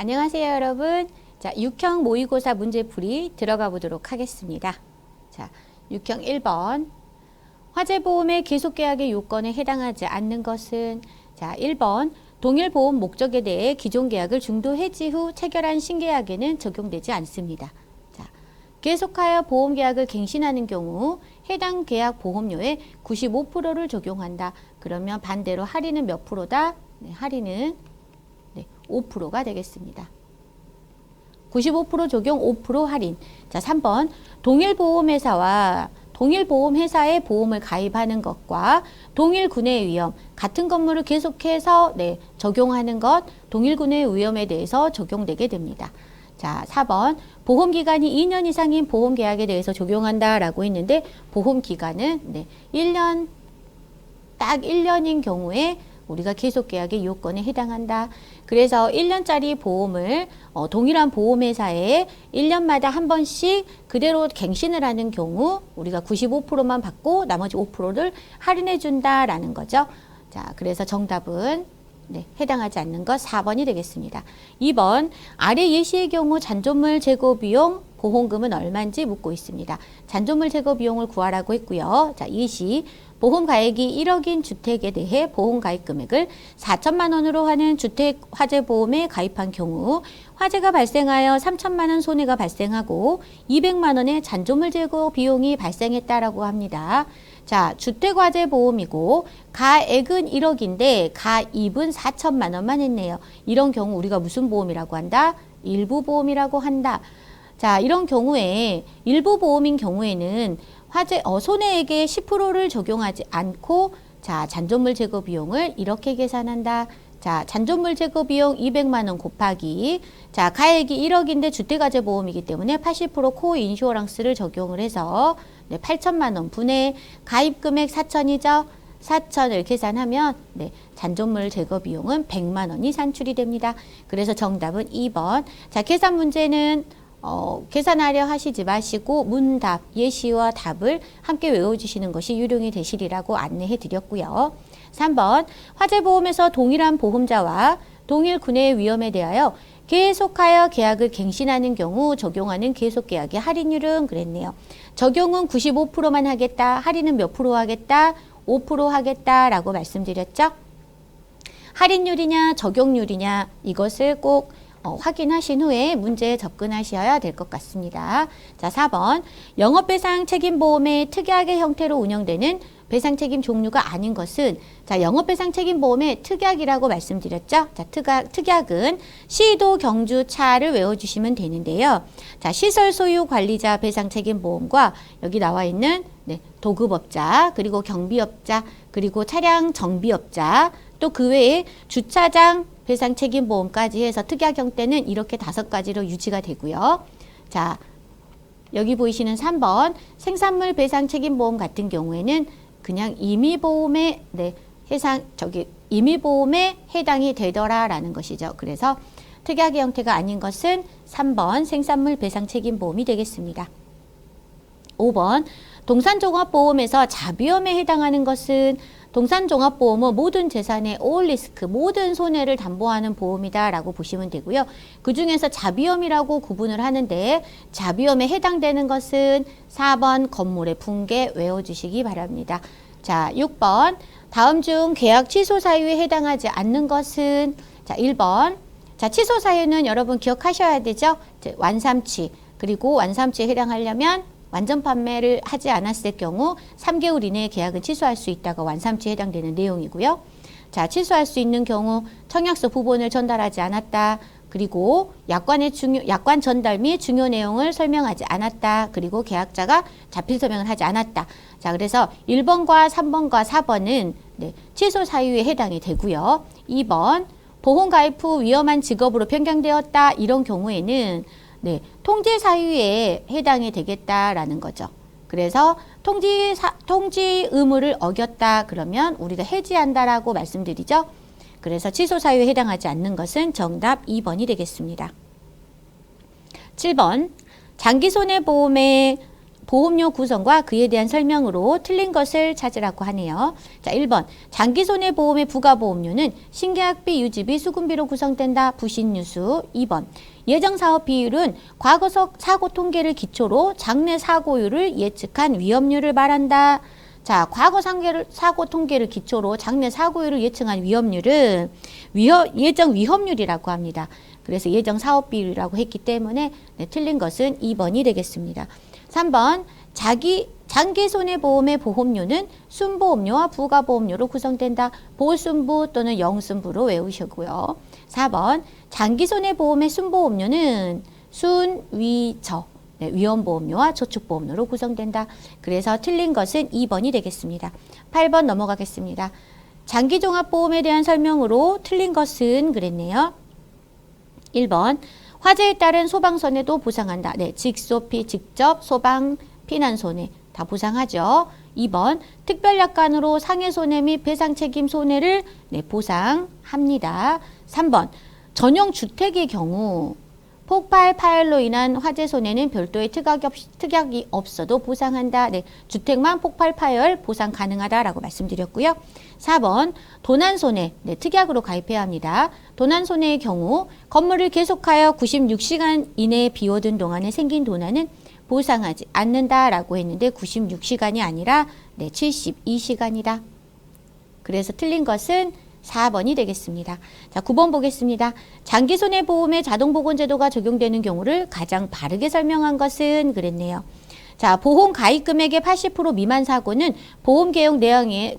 안녕하세요, 여러분. 자, 6형 모의고사 문제풀이 들어가 보도록 하겠습니다. 자, 6형 1번. 화재보험의 계속계약의 요건에 해당하지 않는 것은 자, 1번. 동일보험 목적에 대해 기존 계약을 중도 해지 후 체결한 신계약에는 적용되지 않습니다. 자, 계속하여 보험계약을 갱신하는 경우 해당 계약 보험료의 95%를 적용한다. 그러면 반대로 할인은 몇 프로다? 네, 할인은 5%가 되겠습니다. 95% 적용 5% 할인. 자, 3번. 동일보험회사의 보험을 가입하는 것과 동일군의 위험, 같은 건물을 계속해서 적용하는 것, 동일군의 위험에 대해서 적용되게 됩니다. 자, 4번. 보험기간이 2년 이상인 보험계약에 대해서 적용한다라고 했는데 보험기간은 1년, 딱 1년인 경우에 우리가 계속계약의 요건에 해당한다. 그래서 1년짜리 보험을 동일한 보험회사에 1년마다 한 번씩 그대로 갱신을 하는 경우 우리가 95%만 받고 나머지 5%를 할인해 준다라는 거죠. 자, 그래서 정답은 해당하지 않는 것 4번이 되겠습니다. 2번, 아래 예시의 경우 잔존물 제거 비용 보험금은 얼마인지 묻고 있습니다. 잔존물 제거 비용을 구하라고 했고요. 자, 예시. 보험 가액이 1억인 주택에 대해 보험 가입 금액을 4천만 원으로 하는 주택 화재 보험에 가입한 경우 화재가 발생하여 3천만 원 손해가 발생하고 200만 원의 잔존물 제거 비용이 발생했다라고 합니다. 자, 주택 화재 보험이고 가액은 1억인데 가입은 4천만 원만 했네요. 이런 경우 우리가 무슨 보험이라고 한다? 일부 보험이라고 한다. 자, 이런 경우에 일부 보험인 경우에는 손해액의 10%를 적용하지 않고 자, 잔존물 제거 비용을 이렇게 계산한다. 자, 잔존물 제거 비용 200만 원 곱하기 자, 가액이 1억인데 주택화재 보험이기 때문에 80% 코인슈어런스를 적용을 해서 8천만 원 분의 가입 금액 4천이죠. 4천을 계산하면 잔존물 제거 비용은 100만 원이 산출이 됩니다. 그래서 정답은 2번. 자, 계산 문제는 계산하려 하시지 마시고 문답, 예시와 답을 함께 외워주시는 것이 유용이 되시리라고 안내해 드렸고요. 3번, 화재보험에서 동일한 보험자와 동일 군해의 위험에 대하여 계속하여 계약을 갱신하는 경우 적용하는 계속계약의 할인율은 그랬네요. 적용은 95%만 하겠다. 할인은 몇 프로 하겠다? 5% 하겠다라고 말씀드렸죠. 할인율이냐 적용률이냐 이것을 꼭 확인하신 후에 문제에 접근하셔야 될 것 같습니다. 자, 4번. 영업배상 책임보험의 특약의 형태로 운영되는 배상책임 종류가 아닌 것은 자, 영업배상 책임보험의 특약이라고 말씀드렸죠. 자, 특약은 시도 경주차를 외워주시면 되는데요. 자, 시설 소유 관리자 배상책임보험과 여기 나와 있는 도급업자, 그리고 경비업자, 그리고 차량 정비업자, 또 그 외에 주차장 배상책임보험까지 해서 특약 형태는 이렇게 5가지로 유지가 되고요. 자, 여기 보이시는 3번 생산물 배상책임보험 같은 경우에는 그냥 임의보험에 임의보험에 해당이 되더라라는 것이죠. 그래서 특약의 형태가 아닌 것은 3번 생산물 배상책임보험이 되겠습니다. 5번 동산종합보험에서 자비험에 해당하는 것은 동산종합보험은 모든 재산의 all 리스크, 모든 손해를 담보하는 보험이다라고 보시면 되고요. 그 중에서 자비험이라고 구분을 하는데 자비험에 해당되는 것은 4번 건물의 붕괴 외워주시기 바랍니다. 자, 6번 다음 중 계약 취소 사유에 해당하지 않는 것은 자, 1번 자, 취소 사유는 여러분 기억하셔야 되죠. 완삼치, 그리고 완삼치에 해당하려면 완전 판매를 하지 않았을 경우 3개월 이내에 계약은 취소할 수 있다가 완삼치에 해당되는 내용이고요. 자, 취소할 수 있는 경우 청약서 부본을 전달하지 않았다. 그리고 약관 전달 및 중요 내용을 설명하지 않았다. 그리고 계약자가 자필 서명을 하지 않았다. 자, 그래서 1번과 3번과 4번은 취소 사유에 해당이 되고요. 2번 보험 가입 후 위험한 직업으로 변경되었다. 이런 경우에는 통지 사유에 해당이 되겠다라는 거죠. 그래서 통지 의무를 어겼다 그러면 우리가 해지한다라고 말씀드리죠. 그래서 취소 사유에 해당하지 않는 것은 정답 2번이 되겠습니다. 7번 장기손해보험의 보험료 구성과 그에 대한 설명으로 틀린 것을 찾으라고 하네요. 자, 1번. 장기손해보험의 부가보험료는 신계약비, 유지비, 수금비로 구성된다. 부신유수. 2번. 예정사업 비율은 과거 사고 통계를 기초로 장래 사고율을 예측한 위험률을 말한다. 자, 과거 사고 통계를 기초로 장래 사고율을 예측한 위험률은 예정 위험률이라고 합니다. 그래서 예정 사업 비율이라고 했기 때문에 네, 틀린 것은 2번이 되겠습니다. 3번. 장기손해보험의 보험료는 순보험료와 부가보험료로 구성된다. 보순부 또는 영순부로 외우시고요. 4번. 장기손해보험의 순보험료는 순위저, 네, 위험보험료와 저축보험료로 구성된다. 그래서 틀린 것은 2번이 되겠습니다. 8번 넘어가겠습니다. 장기종합보험에 대한 설명으로 틀린 것은 그랬네요. 1번. 화재에 따른 소방손해도 보상한다. 네, 직소피, 직접, 소방, 피난손해 다 보상하죠. 2번. 특별약관으로 상해손해 및 배상책임 손해를 네, 보상합니다. 3번. 전용 주택의 경우 폭발, 파열로 인한 화재 손해는 별도의 특약이 없어도 보상한다. 네, 주택만 폭발, 파열 보상 가능하다라고 말씀드렸고요. 4번. 도난손해, 네, 특약으로 가입해야 합니다. 도난손해의 경우 건물을 계속하여 96시간 이내에 비워둔 동안에 생긴 도난은 보상하지 않는다라고 했는데 96시간이 아니라 네, 72시간이다. 그래서 틀린 것은 4번이 되겠습니다. 자, 9번 보겠습니다. 장기손해보험의 자동보건제도가 적용되는 경우를 가장 바르게 설명한 것은 그랬네요. 자, 보험 가입 금액의 80% 미만 사고는 보험 계약 내용에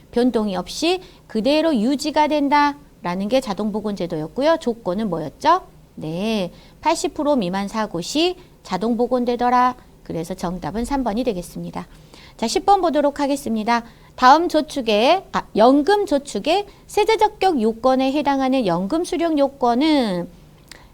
변동이 없이 그대로 유지가 된다라는 게 자동보건제도였고요. 조건은 뭐였죠? 네, 80% 미만 사고 시 자동보건되더라. 그래서 정답은 3번이 되겠습니다. 자, 10번 보도록 하겠습니다. 다음 연금 저축의 세제 적격 요건에 해당하는 연금 수령 요건은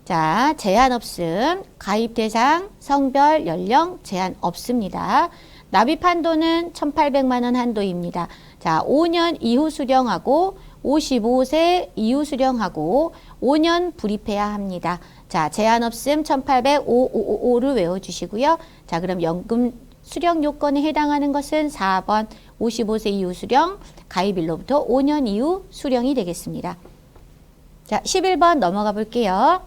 자, 제한 없음, 가입 대상, 성별, 연령 제한 없습니다. 납입 한도는 1,800만 원 한도입니다. 자, 5년 이후 수령하고 55세 이후 수령하고 5년 불입해야 합니다. 자, 제한 없음 1,800, 5를 외워주시고요. 자, 그럼 연금 수령 요건에 해당하는 것은 4번 55세 이후 수령, 가입일로부터 5년 이후 수령이 되겠습니다. 자, 11번 넘어가 볼게요.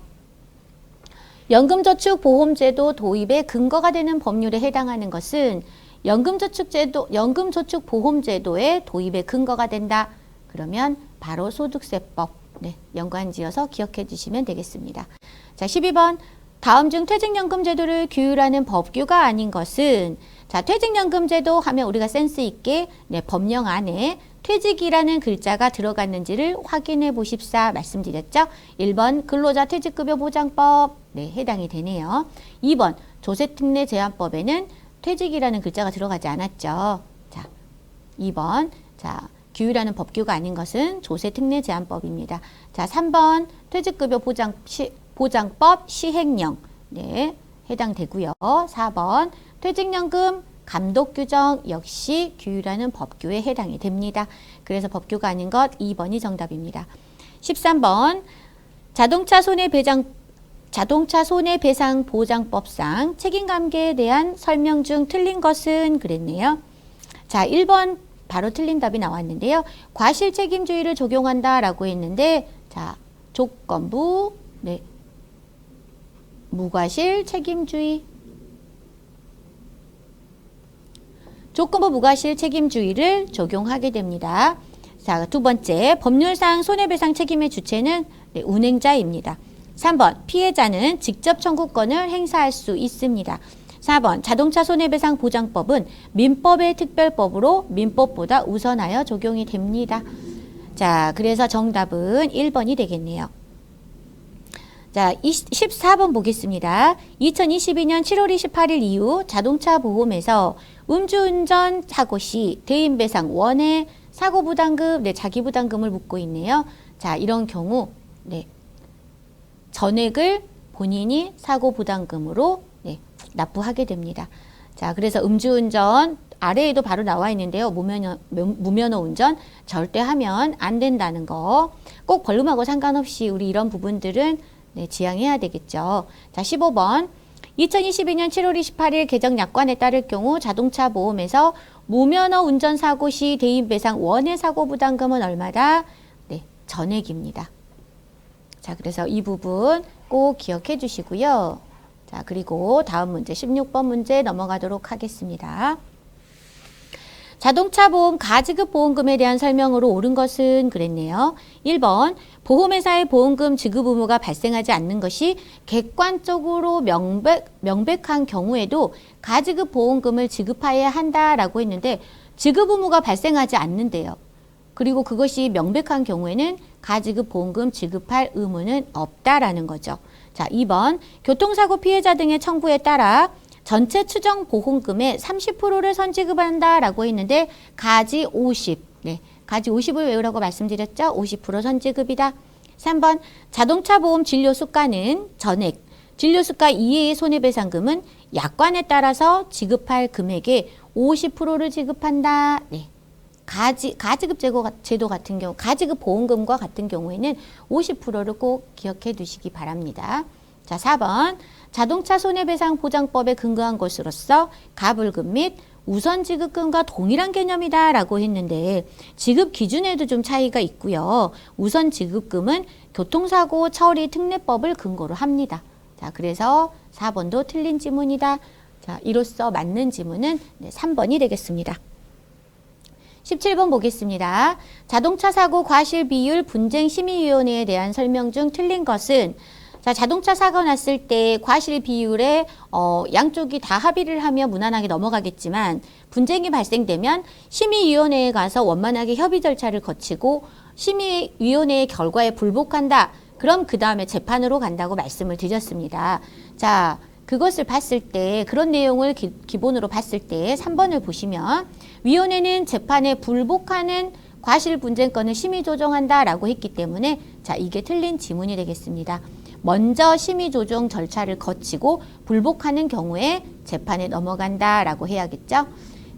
연금저축보험제도 도입의 근거가 되는 법률에 해당하는 것은 연금저축보험제도의 도입의 근거가 된다. 그러면 바로 소득세법 네, 연관지어서 기억해 주시면 되겠습니다. 자, 12번. 다음 중 퇴직연금제도를 규율하는 법규가 아닌 것은 자, 퇴직연금제도 하면 우리가 센스 있게 네, 법령 안에 퇴직이라는 글자가 들어갔는지를 확인해 보십사 말씀드렸죠. 1번 근로자 퇴직급여 보장법 네, 해당이 되네요. 2번 조세특례 제한법에는 퇴직이라는 글자가 들어가지 않았죠. 자, 2번 자, 규율하는 법규가 아닌 것은 조세특례 제한법입니다. 자, 3번 퇴직급여 보장법 시행령 네, 해당되고요. 4번 퇴직연금 감독규정 역시 규율하는 법규에 해당이 됩니다. 그래서 법규가 아닌 것 2번이 정답입니다. 13번 자동차 손해배상보장법상 책임관계에 대한 설명 중 틀린 것은 그랬네요. 자, 1번 바로 틀린 답이 나왔는데요. 과실책임주의를 적용한다라고 했는데 자, 조건부 네, 무과실 책임주의 조건부 무과실 책임주의를 적용하게 됩니다. 자, 두 번째 법률상 손해배상 책임의 주체는 네, 운행자입니다. 3번 피해자는 직접 청구권을 행사할 수 있습니다. 4번 자동차 손해배상 보장법은 민법의 특별법으로 민법보다 우선하여 적용이 됩니다. 자, 그래서 정답은 1번이 되겠네요. 자, 14번 보겠습니다. 2022년 7월 28일 이후 자동차 보험에서 음주운전 사고 시 대인배상 원해 사고부담금, 네, 자기부담금을 묻고 있네요. 자, 이런 경우 네, 전액을 본인이 사고부담금으로 네, 납부하게 됩니다. 자, 그래서 음주운전 아래에도 바로 나와 있는데요. 무면허 운전 절대 하면 안 된다는 거. 꼭 벌금하고 상관없이 우리 이런 부분들은 네, 지양해야 되겠죠. 자, 15번. 2022년 7월 28일 개정 약관에 따를 경우 자동차 보험에서 무면허 운전사고 시 대인배상 원해 사고 부담금은 얼마다? 네, 전액입니다. 자, 그래서 이 부분 꼭 기억해 주시고요. 자, 그리고 다음 문제 16번 문제 넘어가도록 하겠습니다. 자동차 보험 가지급 보험금에 대한 설명으로 옳은 것은 그랬네요. 1번 보험회사의 보험금 지급 의무가 발생하지 않는 것이 객관적으로 명백한 경우에도 가지급 보험금을 지급해야 한다라고 했는데 지급 의무가 발생하지 않는데요. 그리고 그것이 명백한 경우에는 가지급 보험금 지급할 의무는 없다라는 거죠. 자, 2번 교통사고 피해자 등의 청구에 따라 전체 추정 보험금의 30%를 선지급한다라고 했는데 가지 50, 네, 가지 50을 외우라고 말씀드렸죠. 50% 선지급이다. 3번 자동차 보험 진료수가는 전액, 진료수가 이외의 손해배상금은 약관에 따라서 지급할 금액의 50%를 지급한다. 네. 가지급 제도 같은 경우, 가지급 보험금과 같은 경우에는 50%를 꼭 기억해 두시기 바랍니다. 자, 4번 자동차 손해배상 보장법에 근거한 것으로서 가불금 및 우선 지급금과 동일한 개념이다라고 했는데 지급 기준에도 좀 차이가 있고요. 우선 지급금은 교통사고 처리 특례법을 근거로 합니다. 자, 그래서 4번도 틀린 지문이다. 자, 이로써 맞는 지문은 3번이 되겠습니다. 17번 보겠습니다. 자동차 사고 과실 비율 분쟁 심의위원회에 대한 설명 중 틀린 것은 자, 자동차 사고 났을 때 과실 비율에 양쪽이 다 합의를 하며 무난하게 넘어가겠지만 분쟁이 발생되면 심의위원회에 가서 원만하게 협의 절차를 거치고 심의위원회의 결과에 불복한다. 그럼 그 다음에 재판으로 간다고 말씀을 드렸습니다. 자, 그것을 봤을 때 그런 내용을 기본으로 봤을 때 3번을 보시면 위원회는 재판에 불복하는 과실 분쟁권을 심의 조정한다라고 했기 때문에 자, 이게 틀린 지문이 되겠습니다. 먼저 심의 조정 절차를 거치고 불복하는 경우에 재판에 넘어간다라고 해야겠죠.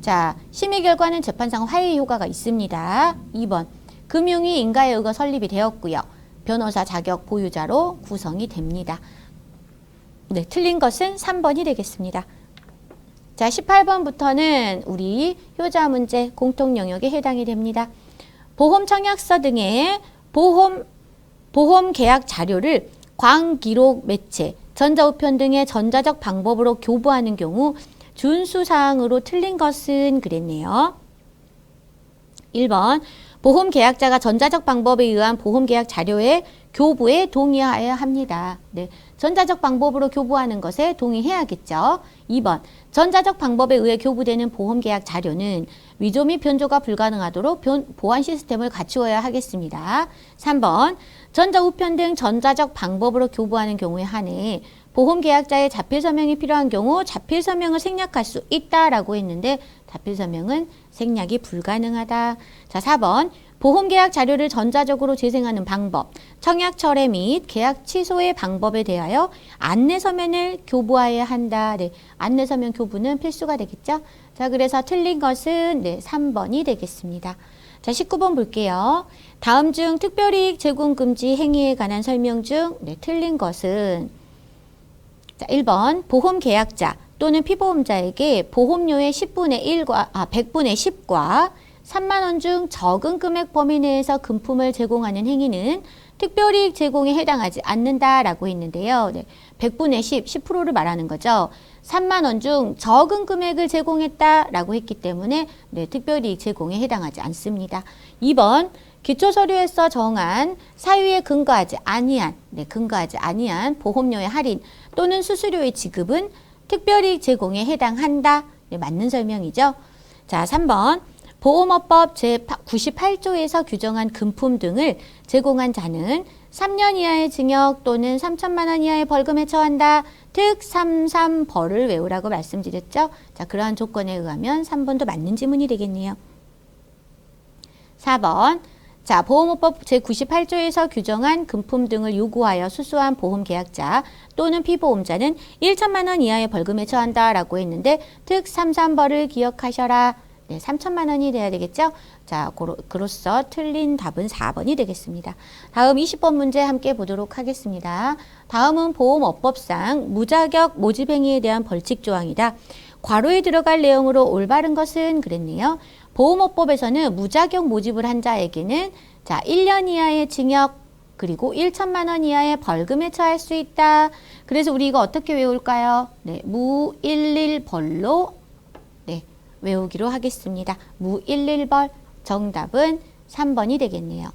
자, 심의 결과는 재판상 화해 효과가 있습니다. 2번, 금융위 인가에 의거 설립이 되었고요. 변호사 자격 보유자로 구성이 됩니다. 네, 틀린 것은 3번이 되겠습니다. 자, 18번부터는 우리 효자 문제 공통 영역에 해당이 됩니다. 보험 청약서 등의 보험 계약 자료를 광기록 매체, 전자우편 등의 전자적 방법으로 교부하는 경우 준수사항으로 틀린 것은 그랬네요. 1번 보험계약자가 전자적 방법에 의한 보험계약 자료의 교부에 동의하여야 합니다. 네, 전자적 방법으로 교부하는 것에 동의해야겠죠. 2번 전자적 방법에 의해 교부되는 보험계약 자료는 위조 및 변조가 불가능하도록 보안 시스템을 갖추어야 하겠습니다. 3번 전자우편 등 전자적 방법으로 교부하는 경우에 한해 보험계약자의 자필서명이 필요한 경우 자필서명을 생략할 수 있다라고 했는데 자필서명은 생략이 불가능하다. 자, 4번 보험계약 자료를 전자적으로 재생하는 방법, 청약 철회 및 계약 취소의 방법에 대하여 안내서면을 교부해야 한다. 네, 안내서면 교부는 필수가 되겠죠. 자, 그래서 틀린 것은 3번이 되겠습니다. 자, 19번 볼게요. 다음 중 특별이익 제공 금지 행위에 관한 설명 중 틀린 것은 자, 1번 보험계약자 또는 피보험자에게 보험료의 100분의 10과 3만 원 중 적은 금액 범위 내에서 금품을 제공하는 행위는 특별이익 제공에 해당하지 않는다라고 했는데요. 100분의 10%를 말하는 거죠. 3만 원 중 적은 금액을 제공했다라고 했기 때문에 특별이익 제공에 해당하지 않습니다. 2번 기초서류에서 정한 사유에 근거하지 아니한 보험료의 할인 또는 수수료의 지급은 특별이익 제공에 해당한다. 맞는 설명이죠. 자, 3번 보험업법 제98조에서 규정한 금품 등을 제공한 자는 3년 이하의 징역 또는 3천만 원 이하의 벌금에 처한다. 특 33벌을 외우라고 말씀드렸죠. 자, 그러한 조건에 의하면 3번도 맞는 지문이 되겠네요. 4번 자, 보험업법 제98조에서 규정한 금품 등을 요구하여 수수한 보험계약자 또는 피보험자는 1천만 원 이하의 벌금에 처한다라고 했는데 특 33벌을 기억하셔라. 네, 3천만 원이 돼야 되겠죠? 자, 그로써 틀린 답은 4번이 되겠습니다. 다음 20번 문제 함께 보도록 하겠습니다. 다음은 보험업법상 무자격 모집행위에 대한 벌칙 조항이다. 괄호에 들어갈 내용으로 올바른 것은 그랬네요. 보험업법에서는 무자격 모집을 한 자에게는 자, 1년 이하의 징역 그리고 1천만 원 이하의 벌금에 처할 수 있다. 그래서 우리 이거 어떻게 외울까요? 네, 무일일벌로 네, 외우기로 하겠습니다. 무일일벌 정답은 3번이 되겠네요.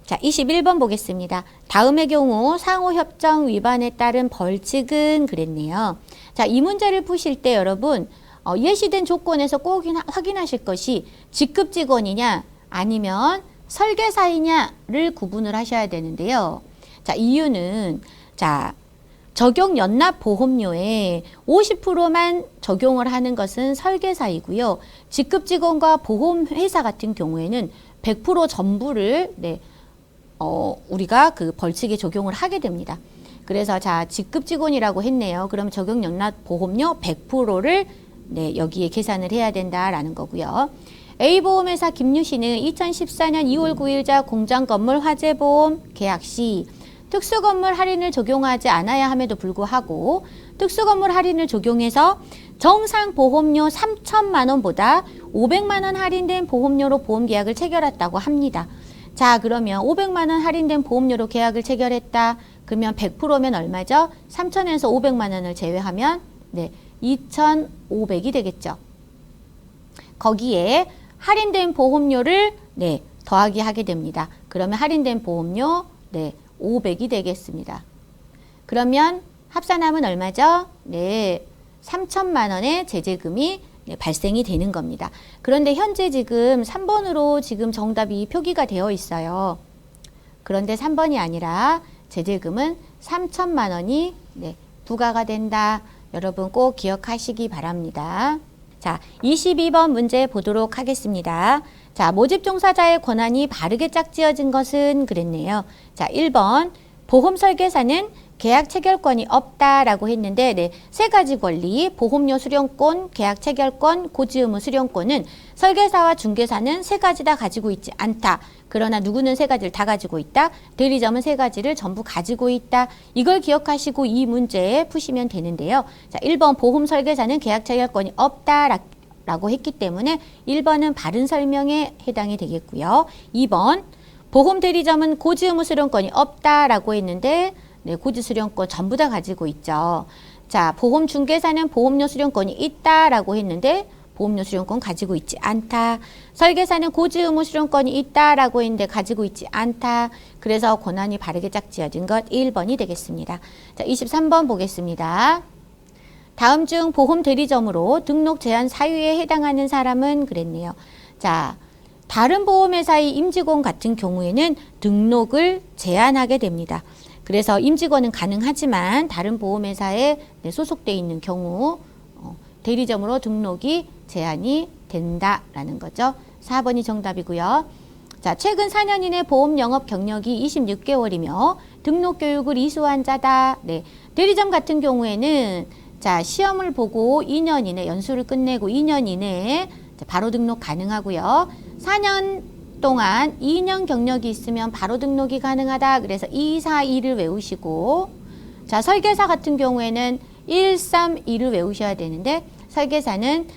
자, 21번 보겠습니다. 다음의 경우 상호협정 위반에 따른 벌칙은 그랬네요. 자, 이 문제를 푸실 때 여러분 예시된 조건에서 꼭 확인하실 것이 직급 직원이냐 아니면 설계사이냐를 구분을 하셔야 되는데요. 자, 이유는 자, 적용 연납 보험료에 50%만 적용을 하는 것은 설계사이고요. 직급 직원과 보험회사 같은 경우에는 100% 전부를 네, 우리가 그 벌칙에 적용을 하게 됩니다. 그래서 자, 직급 직원이라고 했네요. 그럼 적용 연납 보험료 100%를 네, 여기에 계산을 해야 된다라는 거고요. A보험회사 김유 씨는 2014년 2월 9일자 공장건물 화재보험 계약 시 특수건물 할인을 적용하지 않아야 함에도 불구하고 특수건물 할인을 적용해서 정상 보험료 3천만 원보다 500만 원 할인된 보험료로 보험계약을 체결했다고 합니다. 자, 그러면 500만 원 할인된 보험료로 계약을 체결했다. 그러면 100%면 얼마죠? 3천에서 500만 원을 제외하면 네, 2,500이 되겠죠. 거기에 할인된 보험료를 네, 더하기 하게 됩니다. 그러면 할인된 보험료 네, 500이 되겠습니다. 그러면 합산하면 얼마죠? 네, 3천만 원의 제재금이 네, 발생이 되는 겁니다. 그런데 현재 지금 3번으로 지금 정답이 표기가 되어 있어요. 그런데 3번이 아니라 제재금은 3천만 원이 네, 부과가 된다. 여러분 꼭 기억하시기 바랍니다. 자, 22번 문제 보도록 하겠습니다. 자, 모집 종사자의 권한이 바르게 짝지어진 것은 그랬네요. 자, 1번 보험 설계사는 계약 체결권이 없다라고 했는데 네, 세 가지 권리, 보험료 수령권, 계약 체결권, 고지 의무 수령권은 설계사와 중개사는 세 가지 다 가지고 있지 않다. 그러나 누구는 세 가지를 다 가지고 있다. 대리점은 세 가지를 전부 가지고 있다. 이걸 기억하시고 이 문제 푸시면 되는데요. 자, 1번 보험 설계사는 계약 체결권이 없다라고 했기 때문에 1번은 바른 설명에 해당이 되겠고요. 2번 보험 대리점은 고지 의무 수령권이 없다라고 했는데 네, 고지 수령권 전부 다 가지고 있죠. 자, 보험 중개사는 보험료 수령권이 있다라고 했는데 보험료 수령권 가지고 있지 않다. 설계사는 고지 의무 수령권이 있다라고 했는데 가지고 있지 않다. 그래서 권한이 바르게 짝지어진 것 1번이 되겠습니다. 자, 23번 보겠습니다. 다음 중 보험 대리점으로 등록 제한 사유에 해당하는 사람은 그랬네요. 자, 다른 보험회사의 임직원 같은 경우에는 등록을 제한하게 됩니다. 그래서 임직원은 가능하지만 다른 보험회사에 소속돼 있는 경우 대리점으로 등록이 제한이 된다라는 거죠. 4번이 정답이고요. 자, 최근 4년 이내 보험 영업 경력이 26개월이며 등록 교육을 이수한 자다. 네, 대리점 같은 경우에는 자, 시험을 보고 2년 이내 연수를 끝내고 2년 이내에 바로 등록 가능하고요. 4년 동안 2년 경력이 있으면 바로 등록이 가능하다. 그래서 2, 4, 2를 외우시고 자, 설계사 같은 경우에는 1, 3, 2를 외우셔야 되는데 설계사는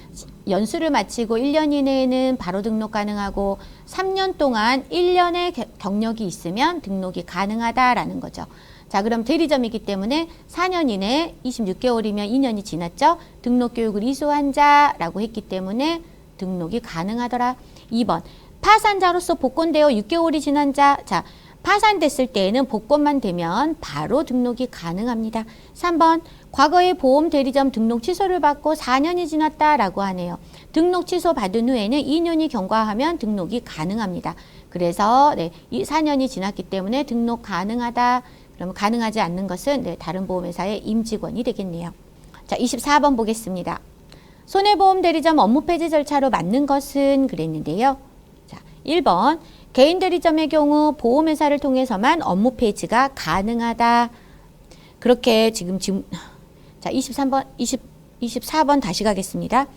연수를 마치고 1년 이내에는 바로 등록 가능하고 3년 동안 1년의 경력이 있으면 등록이 가능하다라는 거죠. 자, 그럼 대리점이기 때문에 4년 이내 26개월이면 2년이 지났죠. 등록 교육을 이수한 자라고 했기 때문에 등록이 가능하더라. 2번 파산자로서 복권되어 6개월이 지난 자. 자, 파산됐을 때에는 복권만 되면 바로 등록이 가능합니다. 3번 과거에 보험 대리점 등록 취소를 받고 4년이 지났다라고 하네요. 등록 취소 받은 후에는 2년이 경과하면 등록이 가능합니다. 그래서 네, 이 4년이 지났기 때문에 등록 가능하다. 그러면 가능하지 않는 것은 네, 다른 보험회사의 임직원이 되겠네요. 자, 24번 보겠습니다. 손해보험 대리점 업무 폐지 절차로 맞는 것은 그랬는데요. 자, 1번 개인 대리점의 경우 보험회사를 통해서만 업무 폐지가 가능하다. 그렇게 지금 자, 24번 다시 가겠습니다.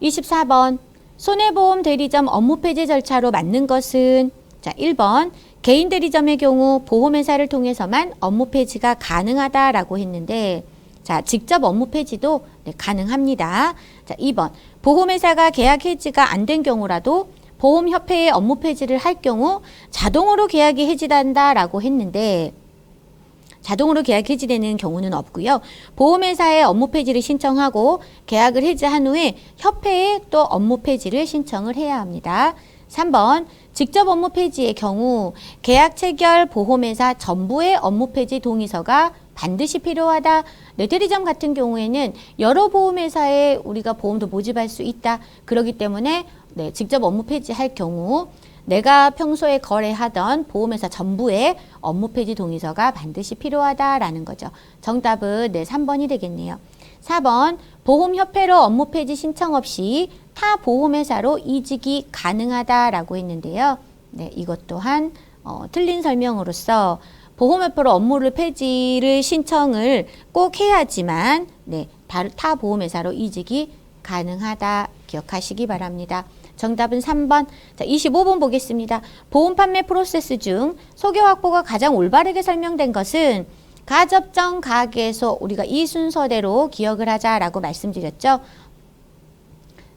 24번 손해보험 대리점 업무 폐지 절차로 맞는 것은 자, 1번 개인 대리점의 경우 보험회사를 통해서만 업무 폐지가 가능하다라고 했는데 자, 직접 업무 폐지도 네, 가능합니다. 자, 2번 보험회사가 계약 해지가 안 된 경우라도 보험협회에 업무 폐지를 할 경우 자동으로 계약이 해지된다라고 했는데 자동으로 계약 해지되는 경우는 없고요. 보험회사에 업무 폐지를 신청하고 계약을 해지한 후에 협회에 또 업무 폐지를 신청을 해야 합니다. 3번 직접 업무 폐지의 경우 계약 체결 보험회사 전부의 업무 폐지 동의서가 반드시 필요하다. 네, 대리점 같은 경우에는 여러 보험회사에 우리가 보험도 모집할 수 있다. 그렇기 때문에 네, 직접 업무 폐지할 경우 내가 평소에 거래하던 보험회사 전부의 업무 폐지 동의서가 반드시 필요하다라는 거죠. 정답은 네, 3번이 되겠네요. 4번 보험협회로 업무 폐지 신청 없이 타 보험회사로 이직이 가능하다라고 했는데요. 네, 이것 또한 틀린 설명으로서 보험협회로 업무를 폐지를 신청을 꼭 해야지만 네, 타 보험회사로 이직이 가능하다 기억하시기 바랍니다. 정답은 3번. 자, 25번 보겠습니다. 보험 판매 프로세스 중 소개 확보가 가장 올바르게 설명된 것은 가접점, 가계소 우리가 이 순서대로 기억을 하자라고 말씀드렸죠.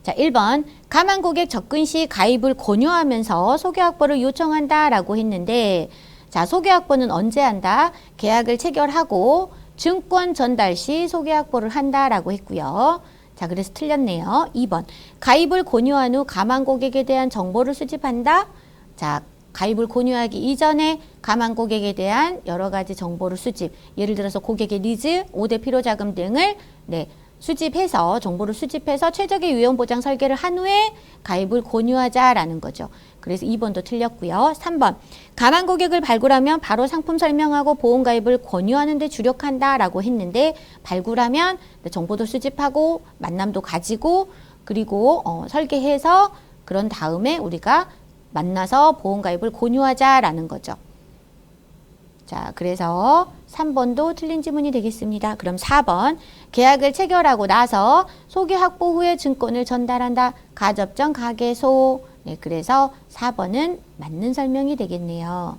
자, 1번 가만 고객 접근 시 가입을 권유하면서 소개 확보를 요청한다라고 했는데 자, 소개 확보는 언제 한다? 계약을 체결하고 증권 전달 시 소개 확보를 한다라고 했고요. 자, 그래서 틀렸네요. 2번 가입을 권유한 후 가만 고객에 대한 정보를 수집한다. 자, 가입을 권유하기 이전에 가만 고객에 대한 여러 가지 정보를 수집. 예를 들어서 고객의 니즈, 5대 필요자금 등을 네, 수집해서 정보를 수집해서 최적의 위험 보장 설계를 한 후에 가입을 권유하자라는 거죠. 그래서 2번도 틀렸고요. 3번 가만 고객을 발굴하면 바로 상품 설명하고 보험 가입을 권유하는 데 주력한다라고 했는데 발굴하면 정보도 수집하고 만남도 가지고 그리고 설계해서 그런 다음에 우리가 만나서 보험 가입을 권유하자라는 거죠. 자, 그래서 3번도 틀린 지문이 되겠습니다. 그럼 4번 계약을 체결하고 나서 소개 확보 후에 증권을 전달한다. 가접점, 가계소. 네, 그래서 4번은 맞는 설명이 되겠네요.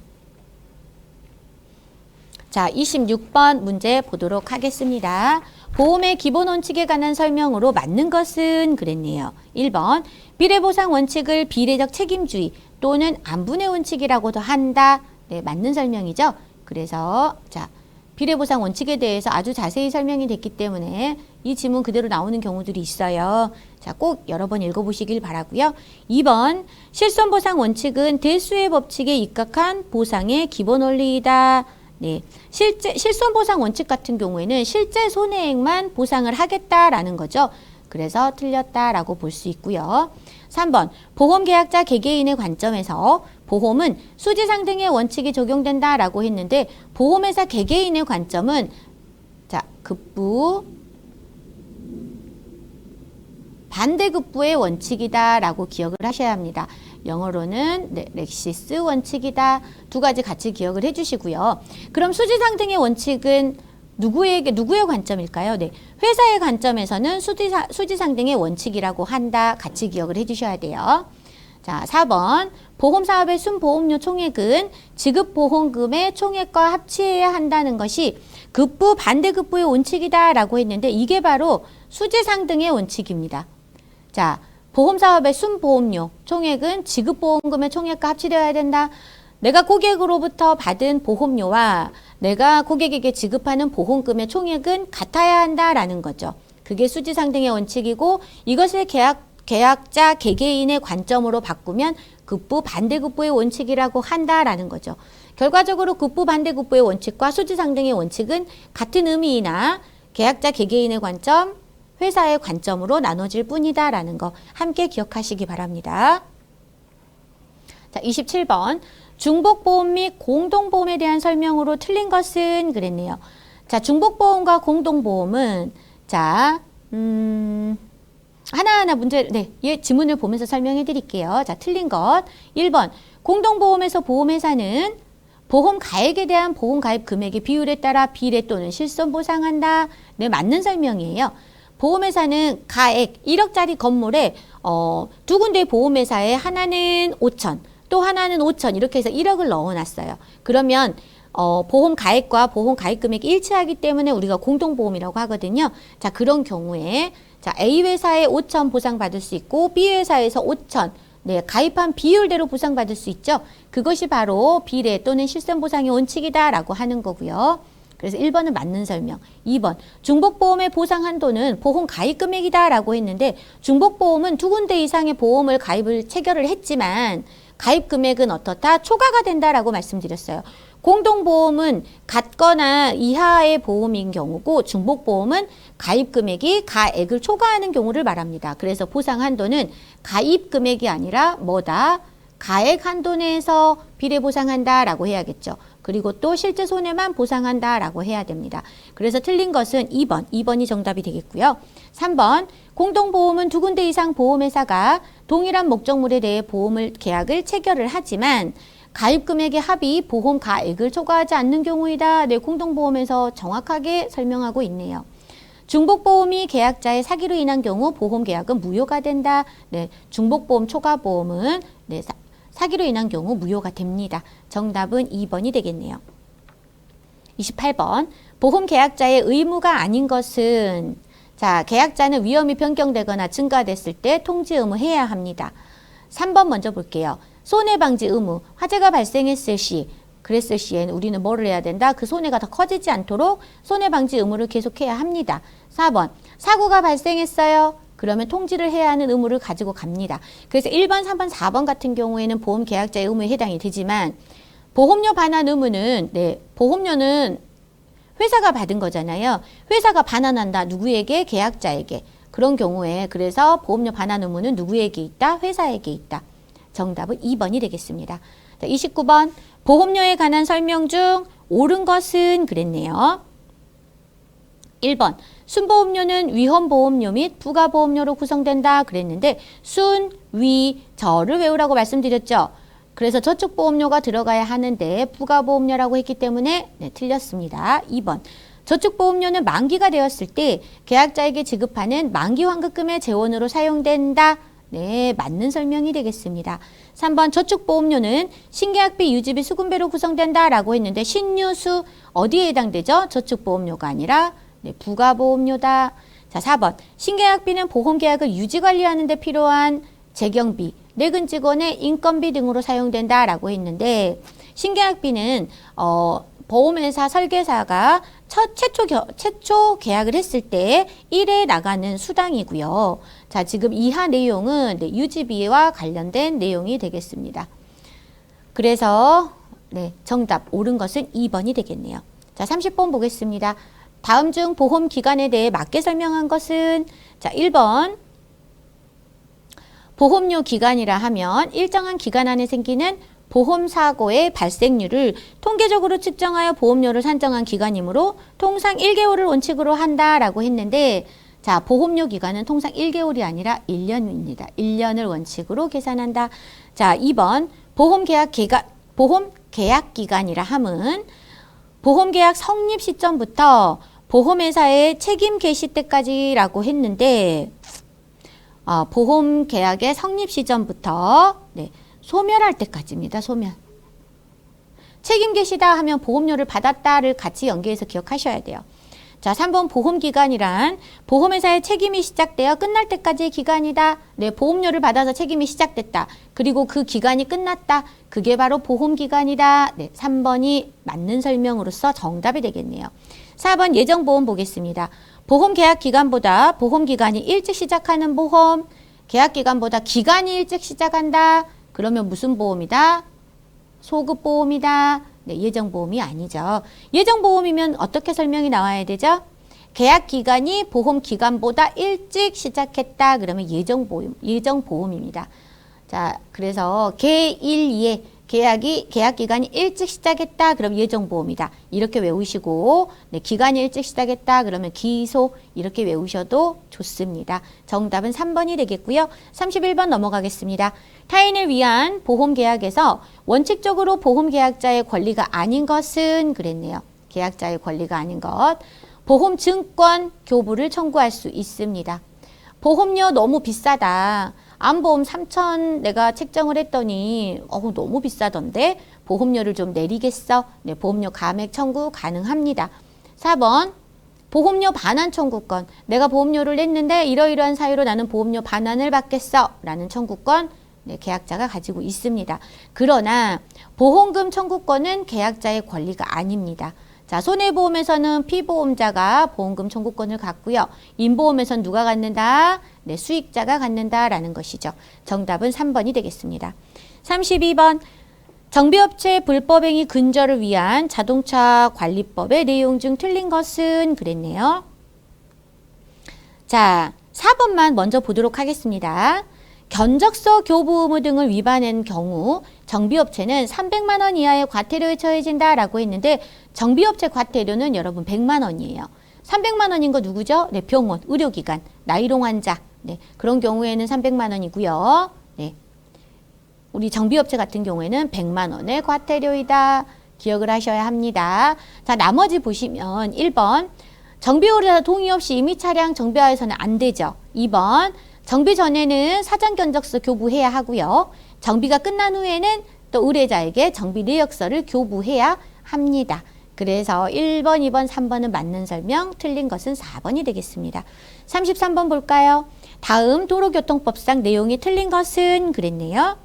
자, 26번 문제 보도록 하겠습니다. 보험의 기본 원칙에 관한 설명으로 맞는 것은 그랬네요. 1번 비례보상 원칙을 비례적 책임주의 또는 안분의 원칙이라고도 한다. 네, 맞는 설명이죠. 그래서 자, 비례보상 원칙에 대해서 아주 자세히 설명이 됐기 때문에 이 지문 그대로 나오는 경우들이 있어요. 자, 꼭 여러 번 읽어보시길 바라고요. 2번 실손보상 원칙은 대수의 법칙에 입각한 보상의 기본 원리이다. 네, 실손보상 원칙 같은 경우에는 실제 손해액만 보상을 하겠다라는 거죠. 그래서 틀렸다라고 볼 수 있고요. 3번 보험계약자 개개인의 관점에서 보험은 수지상 등의 원칙이 적용된다라고 했는데 보험회사 개개인의 관점은 자, 급부 반대급부의 원칙이다라고 기억을 하셔야 합니다. 영어로는 네, 렉시스 원칙이다. 두 가지 같이 기억을 해주시고요. 그럼 수지상 등의 원칙은 누구의 관점일까요? 네, 회사의 관점에서는 수지상 등의 원칙이라고 한다. 같이 기억을 해주셔야 돼요. 자, 4번 보험사업의 순보험료 총액은 지급보험금의 총액과 합치해야 한다는 것이 급부 반대급부의 원칙이다라고 했는데 이게 바로 수지상 등의 원칙입니다. 자, 보험사업의 순보험료 총액은 지급보험금의 총액과 합치되어야 된다. 내가 고객으로부터 받은 보험료와 내가 고객에게 지급하는 보험금의 총액은 같아야 한다라는 거죠. 그게 수지상 등의 원칙이고 이것을 계약자 개개인의 관점으로 바꾸면 급부 반대급부의 원칙이라고 한다라는 거죠. 결과적으로 급부 반대급부의 원칙과 수지상 등의 원칙은 같은 의미이나 계약자 개개인의 관점, 회사의 관점으로 나눠질 뿐이다라는 거 함께 기억하시기 바랍니다. 자, 27번 중복보험 및 공동보험에 대한 설명으로 틀린 것은 그랬네요. 자, 중복보험과 공동보험은 자, 하나하나 문제, 네, 지문을 보면서 설명해 드릴게요. 자, 틀린 것. 1번, 공동보험에서 보험회사는 보험 가액에 대한 보험 가입 금액의 비율에 따라 비례 또는 실손 보상한다. 네, 맞는 설명이에요. 보험회사는 가액 1억짜리 건물에 두 군데 보험회사에 하나는 5천, 또 하나는 5천 이렇게 해서 1억을 넣어놨어요. 그러면 보험 가액과 보험 가입 금액이 일치하기 때문에 우리가 공동보험이라고 하거든요. 자, 그런 경우에 자, A 회사에 5천 보상받을 수 있고 B 회사에서 5천 네, 가입한 비율대로 보상받을 수 있죠. 그것이 바로 비례 또는 실손보상의 원칙이다라고 하는 거고요. 그래서 1번은 맞는 설명. 2번 중복보험의 보상 한도는 보험 가입 금액이다라고 했는데 중복보험은 두 군데 이상의 보험을 가입을 체결을 했지만 가입 금액은 어떻다? 초과가 된다라고 말씀드렸어요. 공동보험은 같거나 이하의 보험인 경우고 중복보험은 가입 금액이 가액을 초과하는 경우를 말합니다. 그래서 보상 한도는 가입 금액이 아니라 뭐다? 가액 한도 내에서 비례 보상한다라고 해야겠죠. 그리고 또 실제 손해만 보상한다라고 해야 됩니다. 그래서 틀린 것은 2번. 2번이 정답이 되겠고요. 3번. 공동보험은 두 군데 이상 보험회사가 동일한 목적물에 대해 보험을 계약을 체결을 하지만 가입 금액의 합이 보험 가액을 초과하지 않는 경우이다. 네, 공동보험에서 정확하게 설명하고 있네요. 중복보험이 계약자의 사기로 인한 경우 보험 계약은 무효가 된다. 네, 중복보험 초과보험은 네, 사기로 인한 경우 무효가 됩니다. 정답은 2번이 되겠네요. 28번. 보험 계약자의 의무가 아닌 것은 자, 계약자는 위험이 변경되거나 증가됐을 때 통지 의무 해야 합니다. 3번 먼저 볼게요. 손해방지 의무, 화재가 발생했을 시, 그랬을 시에는 우리는 뭐를 해야 된다? 그 손해가 더 커지지 않도록 손해방지 의무를 계속해야 합니다. 4번, 사고가 발생했어요. 그러면 통지를 해야 하는 의무를 가지고 갑니다. 그래서 1번, 3번, 4번 같은 경우에는 보험 계약자의 의무에 해당이 되지만 보험료 반환 의무는 네, 보험료는 회사가 받은 거잖아요. 회사가 반환한다. 누구에게? 계약자에게. 그런 경우에 그래서 보험료 반환 의무는 누구에게 있다? 회사에게 있다. 정답은 2번이 되겠습니다. 자, 29번 보험료에 관한 설명 중 옳은 것은 그랬네요. 1번 순보험료는 위험보험료 및 부가보험료로 구성된다 그랬는데 순, 위, 저를 외우라고 말씀드렸죠. 그래서 저축보험료가 들어가야 하는데 부가보험료라고 했기 때문에 네, 틀렸습니다. 2번 저축보험료는 만기가 되었을 때 계약자에게 지급하는 만기 환급금의 재원으로 사용된다. 네, 맞는 설명이 되겠습니다. 3번 저축보험료는 신계약비, 유지비, 수급비로 구성된다라고 했는데 신유수 어디에 해당되죠? 저축보험료가 아니라 네, 부가보험료다. 자, 4번 신계약비는 보험계약을 유지관리하는 데 필요한 재경비, 내근 직원의 인건비 등으로 사용된다라고 했는데 신계약비는 보험회사 설계사가 최초 계약을 했을 때 1회 나가는 수당이고요. 자, 지금 이하 내용은 네, 유지비와 관련된 내용이 되겠습니다. 그래서 네, 정답 옳은 것은 2번이 되겠네요. 자, 30번 보겠습니다. 다음 중 보험 기간에 대해 맞게 설명한 것은 자, 1번 보험료 기간이라 하면 일정한 기간 안에 생기는 보험사고의 발생률을 통계적으로 측정하여 보험료를 산정한 기간이므로 통상 1개월을 원칙으로 한다라고 했는데 자, 보험료 기간은 통상 1개월이 아니라 1년입니다. 1년을 원칙으로 계산한다. 자, 2번 보험계약 기간이라 함은 보험계약 성립 시점부터 보험회사의 책임 개시 때까지라고 했는데 보험계약의 성립 시점부터 네, 소멸할 때까지입니다. 소멸. 책임 개시다 하면 보험료를 받았다를 같이 연계해서 기억하셔야 돼요. 자, 3번 보험기간이란 보험회사의 책임이 시작되어 끝날 때까지의 기간이다. 네, 보험료를 받아서 책임이 시작됐다. 그리고 그 기간이 끝났다. 그게 바로 보험기간이다. 네, 3번이 맞는 설명으로서 정답이 되겠네요. 4번 예정보험 보겠습니다. 보험계약 기간보다 보험기간이 일찍 시작하는 보험, 계약기간보다 기간이 일찍 시작한다. 그러면 무슨 보험이다? 소급보험이다. 네, 예정보험이 아니죠. 예정보험이면 어떻게 설명이 나와야 되죠? 계약기간이 보험기간보다 일찍 시작했다. 그러면 예정보험입니다. 자, 그래서 개1에 계약기간이 일찍 시작했다. 그럼 예정보험이다. 이렇게 외우시고 네, 기간이 일찍 시작했다. 그러면 기소 이렇게 외우셔도 좋습니다. 정답은 3번이 되겠고요. 31번 넘어가겠습니다. 타인을 위한 보험계약에서 원칙적으로 보험계약자의 권리가 아닌 것은 그랬네요. 계약자의 권리가 아닌 것. 보험 증권 교부를 청구할 수 있습니다. 보험료 너무 비싸다. 암보험 3천 내가 책정을 했더니 너무 비싸던데 보험료를 좀 내리겠어? 네, 보험료 감액 청구 가능합니다. 4번 보험료 반환 청구권. 내가 보험료를 냈는데 이러이러한 사유로 나는 보험료 반환을 받겠어 라는 청구권 네, 계약자가 가지고 있습니다. 그러나 보험금 청구권은 계약자의 권리가 아닙니다. 자, 손해보험에서는 피보험자가 보험금 청구권을 갖고요. 인보험에서는 누가 갖는다? 네, 수익자가 갖는다라는 것이죠. 정답은 3번이 되겠습니다. 32번 정비업체 불법행위 근절을 위한 자동차 관리법의 내용 중 틀린 것은 그랬네요. 자, 4번만 먼저 보도록 하겠습니다. 견적서 교부 의무 등을 위반한 경우 정비업체는 300만 원 이하의 과태료에 처해진다라고 했는데 정비업체 과태료는 여러분 100만 원이에요. 300만 원인 거 누구죠? 네, 병원, 의료기관, 나이롱 환자. 네, 그런 경우에는 300만 원이고요. 네. 우리 정비업체 같은 경우에는 100만 원의 과태료이다. 기억을 하셔야 합니다. 자, 나머지 보시면 1번 정비업자 동의 없이 임의 차량 정비하여서는 안 되죠. 2번 정비 전에는 사전 견적서 교부해야 하고요. 정비가 끝난 후에는 또 의뢰자에게 정비 내역서를 교부해야 합니다. 그래서 1번, 2번, 3번은 맞는 설명, 틀린 것은 4번이 되겠습니다. 33번 볼까요? 다음 도로교통법상 내용이 틀린 것은 그랬네요.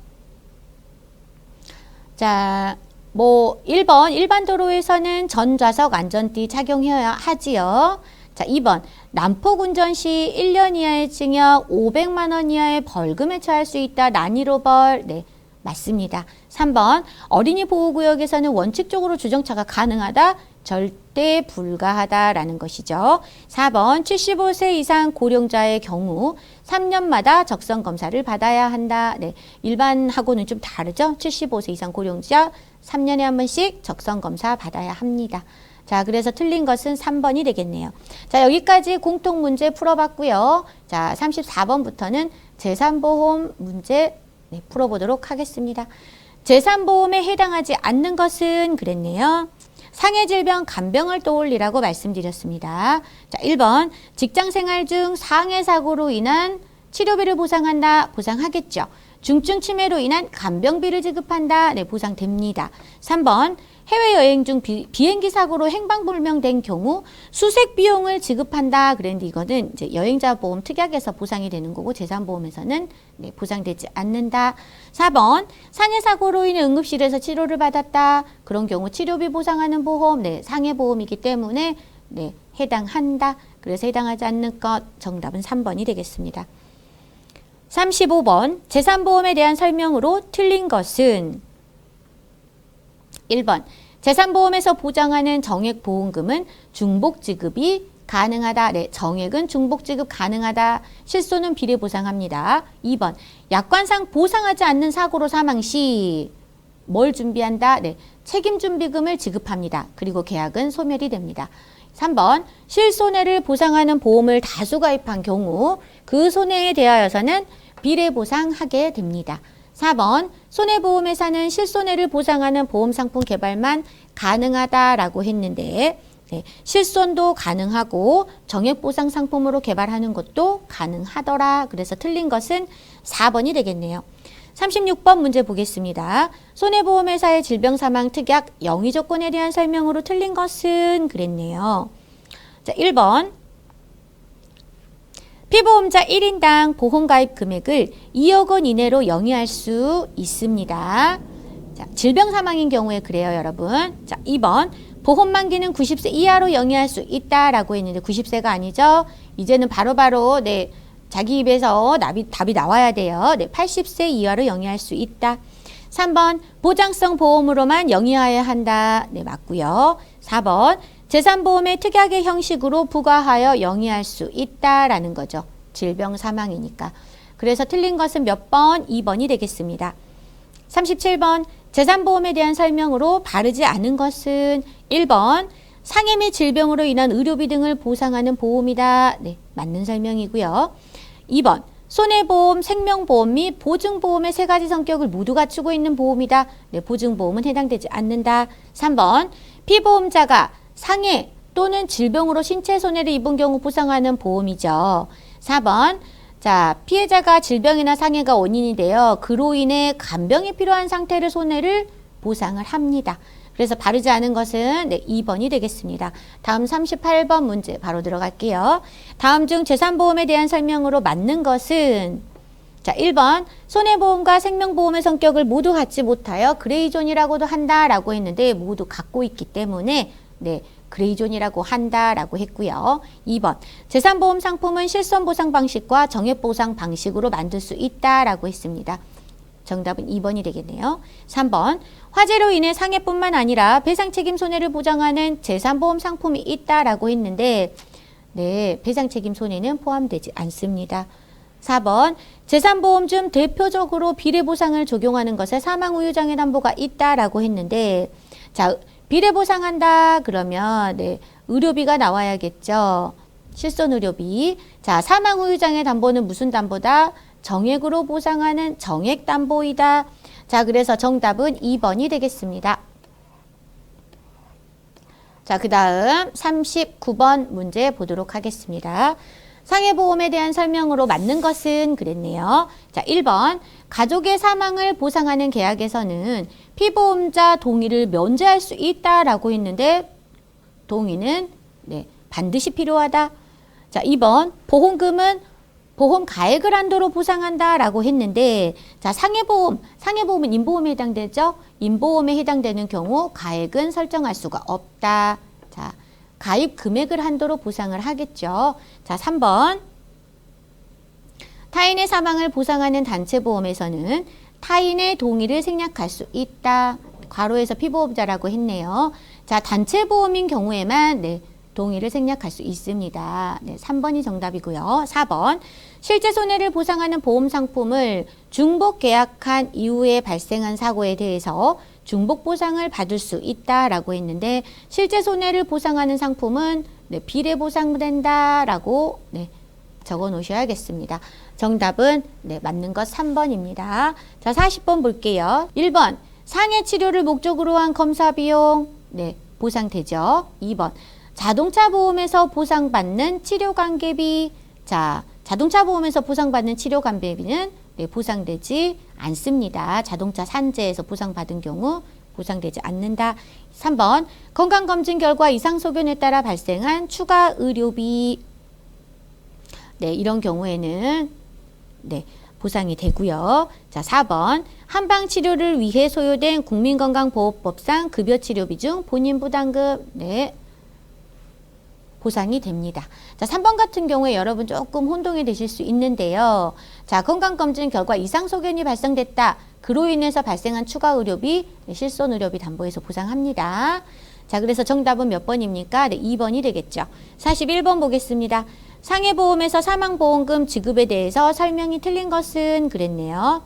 자, 1번 일반 도로에서는 전좌석 안전띠 착용해야 하지요. 자, 2번 난폭 운전 시 1년 이하의 징역 500만 원 이하의 벌금에 처할 수 있다. 난이로 벌. 네, 맞습니다. 3번 어린이 보호구역에서는 원칙적으로 주정차가 가능하다. 절대 불가하다라는 것이죠. 4번 75세 이상 고령자의 경우 3년마다 적성검사를 받아야 한다. 네, 일반하고는 좀 다르죠. 75세 이상 고령자 3년에 한 번씩 적성검사 받아야 합니다. 자, 그래서 틀린 것은 3번이 되겠네요. 자, 여기까지 공통 문제 풀어봤고요. 자, 34번부터는 재산보험 문제 네, 풀어보도록 하겠습니다. 재산보험에 해당하지 않는 것은 그랬네요. 상해질병, 간병을 떠올리라고 말씀드렸습니다. 자, 1번 직장생활 중 상해사고로 인한 치료비를 보상한다. 보상하겠죠. 중증 치매로 인한 간병비를 지급한다. 네, 보상됩니다. 3번 해외여행 중 비행기 사고로 행방불명된 경우 수색 비용을 지급한다. 그런데 이거는 이제 여행자 보험 특약에서 보상이 되는 거고 재산보험에서는 네, 보상되지 않는다. 4번 상해 사고로 인해 응급실에서 치료를 받았다. 그런 경우 치료비 보상하는 보험, 네, 상해보험이기 때문에 네, 해당한다. 그래서 해당하지 않는 것 정답은 3번이 되겠습니다. 35번 재산보험에 대한 설명으로 틀린 것은 1번 재산보험에서 보장하는 정액보험금은 중복지급이 가능하다. 네, 정액은 중복지급 가능하다. 실손은 비례보상합니다. 2번 약관상 보상하지 않는 사고로 사망 시 뭘 준비한다? 네, 책임준비금을 지급합니다. 그리고 계약은 소멸이 됩니다. 3번 실손해를 보상하는 보험을 다수 가입한 경우 그 손해에 대하여서는 비례보상하게 됩니다. 4번 손해보험회사는 실손해를 보상하는 보험상품 개발만 가능하다라고 했는데 네, 실손도 가능하고 정액보상 상품으로 개발하는 것도 가능하더라. 그래서 틀린 것은 4번이 되겠네요. 36번 문제 보겠습니다. 손해보험회사의 질병사망 특약 영위 조건에 대한 설명으로 틀린 것은 그랬네요. 자, 1번 피보험자 1인당 보험가입 금액을 2억 원 이내로 영위할 수 있습니다. 자, 질병사망인 경우에 그래요, 여러분. 자, 2번 보험 만기는 90세 이하로 영위할 수 있다라고 했는데 90세가 아니죠. 이제는 바로바로 네, 자기 입에서 답이 나와야 돼요. 네, 80세 이하로 영위할 수 있다. 3번 보장성 보험으로만 영위해야 한다. 네, 맞고요. 4번 재산보험의 특약의 형식으로 부과하여 영위할 수 있다라는 거죠. 질병 사망이니까. 그래서 틀린 것은 몇 번? 2번이 되겠습니다. 37번 재산보험에 대한 설명으로 바르지 않은 것은 1번 상해 및 질병으로 인한 의료비 등을 보상하는 보험이다. 네, 맞는 설명이고요. 2번 손해보험, 생명보험 및 보증보험의 세 가지 성격을 모두 갖추고 있는 보험이다. 네, 보증보험은 해당되지 않는다. 3번 피보험자가 상해 또는 질병으로 신체 손해를 입은 경우 보상하는 보험이죠. 4번. 자, 피해자가 질병이나 상해가 원인이 되어 그로 인해 간병이 필요한 상태를 손해를 보상을 합니다. 그래서 바르지 않은 것은 2번이 되겠습니다. 다음 38번 문제 바로 들어갈게요. 다음 중 재산보험에 대한 설명으로 맞는 것은 자, 1번 손해보험과 생명보험의 성격을 모두 갖지 못하여 그레이존이라고도 한다라고 했는데 모두 갖고 있기 때문에 그레이존이라고 한다라고 했고요. 2번 재산보험 상품은 실손보상 방식과 정액보상 방식으로 만들 수 있다라고 했습니다. 정답은 2번이 되겠네요. 3번 화재로 인해 상해뿐만 아니라 배상책임 손해를 보장하는 재산보험 상품이 있다라고 했는데 배상책임 손해는 포함되지 않습니다. 4번 재산보험 중 대표적으로 비례보상을 적용하는 것에 사망우유장애 담보가 있다라고 했는데 자, 비례보상한다 그러면 의료비가 나와야겠죠. 실손의료비. 자, 사망우유장애 담보는 무슨 담보다? 정액으로 보상하는 정액담보이다. 자, 그래서 정답은 2번이 되겠습니다. 자, 그 다음 39번 문제 보도록 하겠습니다. 상해보험에 대한 설명으로 맞는 것은 그랬네요. 자, 1번 가족의 사망을 보상하는 계약에서는 피보험자 동의를 면제할 수 있다라고 했는데 동의는 반드시 필요하다. 자, 2번 보험금은 보험 가액을 한도로 보상한다라고 했는데 자, 상해보험은 인보험에 해당되죠. 인보험에 해당되는 경우 가액은 설정할 수가 없다. 자, 가입 금액을 한도로 보상을 하겠죠. 자, 3번 타인의 사망을 보상하는 단체보험에서는 타인의 동의를 생략할 수 있다. 괄호에서 피보험자라고 했네요. 자, 단체보험인 경우에만 동의를 생략할 수 있습니다. 3번이 정답이고요. 4번 실제 손해를 보상하는 보험 상품을 중복 계약한 이후에 발생한 사고에 대해서 중복 보상을 받을 수 있다라고 했는데 실제 손해를 보상하는 상품은 비례보상된다라고 적어 놓으셔야겠습니다. 정답은 맞는 것 3번입니다. 자, 40번 볼게요. 1번 상해 치료를 목적으로 한 검사 비용 보상되죠. 2번 자동차 보험에서 보상받는 치료관계비. 자, 자동차 보험에서 보상받는 치료관계비는 보상되지 않습니다. 자동차 산재에서 보상받은 경우 보상되지 않는다. 3번 건강검진 결과 이상 소견에 따라 발생한 추가 의료비. 이런 경우에는 보상이 되고요. 자, 4번 한방치료를 위해 소요된 국민건강보호법상 급여치료비 중 본인 부담금 보상이 됩니다. 자, 3번 같은 경우에 여러분 조금 혼동이 되실 수 있는데요. 자, 건강검진 결과 이상 소견이 발생됐다. 그로 인해서 발생한 추가 의료비, 실손의료비 담보에서 보상합니다. 자, 그래서 정답은 몇 번입니까? 2번이 되겠죠. 41번 보겠습니다. 상해보험에서 사망보험금 지급에 대해서 설명이 틀린 것은 그랬네요.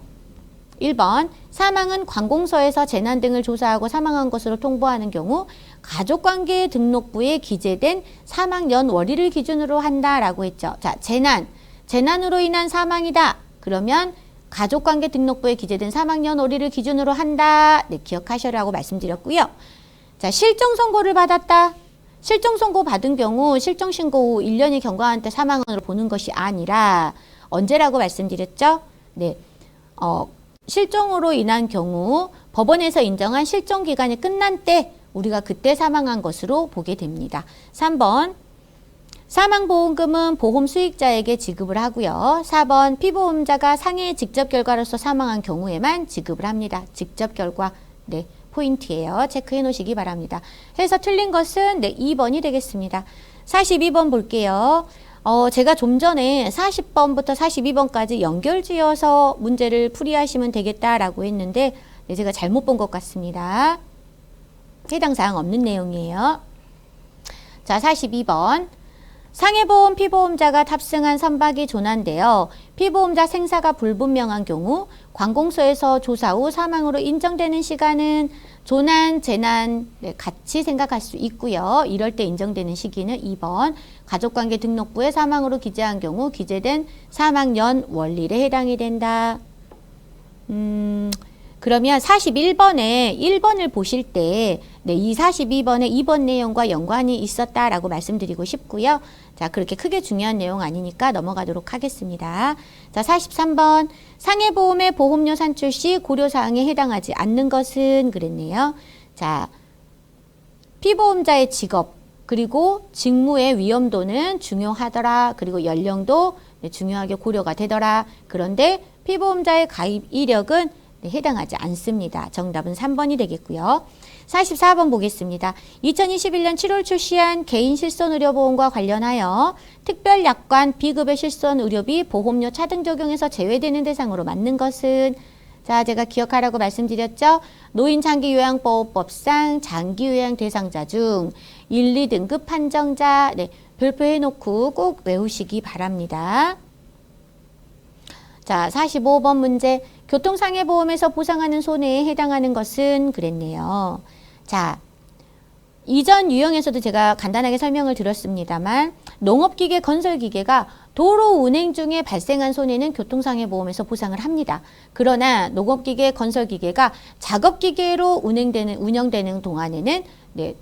1번 사망은 관공서에서 재난 등을 조사하고 사망한 것으로 통보하는 경우 가족관계 등록부에 기재된 사망 연월일을 기준으로 한다라고 했죠. 자, 재난으로 인한 사망이다. 그러면 가족관계 등록부에 기재된 사망 연월일을 기준으로 한다. 기억하시라고 말씀드렸고요. 자, 실종선고를 받았다. 실종선고 받은 경우 실종신고 후 1년이 경과한 때 사망으로 보는 것이 아니라 언제라고 말씀드렸죠? 실종으로 인한 경우 법원에서 인정한 실종 기간이 끝난 때 우리가 그때 사망한 것으로 보게 됩니다. 3번 사망보험금은 보험 수익자에게 지급을 하고요. 4번 피보험자가 상해의 직접 결과로서 사망한 경우에만 지급을 합니다. 직접 결과 포인트예요. 체크해 놓으시기 바랍니다. 해서 틀린 것은 2번이 되겠습니다. 42번 볼게요. 제가 좀 전에 40번부터 42번까지 연결지어서 문제를 풀이하시면 되겠다라고 했는데 제가 잘못 본 것 같습니다. 해당 사항 없는 내용이에요. 자, 42번 상해보험 피보험자가 탑승한 선박이 조난되어 피보험자 생사가 불분명한 경우 관공서에서 조사 후 사망으로 인정되는 시간은 조난, 재난 같이 생각할 수 있고요. 이럴 때 인정되는 시기는 2번 가족관계 등록부에 사망으로 기재한 경우 기재된 사망연 월일에 해당이 된다. 그러면 41번에 1번을 보실 때 네, 이 42번의 2번 내용과 연관이 있었다라고 말씀드리고 싶고요. 자, 그렇게 크게 중요한 내용 아니니까 넘어가도록 하겠습니다. 자, 43번. 상해보험의 보험료 산출 시 고려사항에 해당하지 않는 것은 그랬네요. 자, 피보험자의 직업, 그리고 직무의 위험도는 중요하더라. 그리고 연령도 중요하게 고려가 되더라. 그런데 피보험자의 가입 이력은 해당하지 않습니다. 정답은 3번이 되겠고요. 44번 보겠습니다. 2021년 7월 출시한 개인 실손의료보험과 관련하여 특별약관 비급여 실손의료비 보험료 차등 적용에서 제외되는 대상으로 맞는 것은 자, 제가 기억하라고 말씀드렸죠. 노인장기요양보호법상 장기요양 대상자 중 1, 2등급 판정자 별표해놓고 꼭 외우시기 바랍니다. 자, 45번 문제. 교통상해보험에서 보상하는 손해에 해당하는 것은 그랬네요. 자, 이전 유형에서도 제가 간단하게 설명을 드렸습니다만 농업기계, 건설기계가 도로 운행 중에 발생한 손해는 교통상해보험에서 보상을 합니다. 그러나 농업기계, 건설기계가 작업기계로 운영되는 동안에는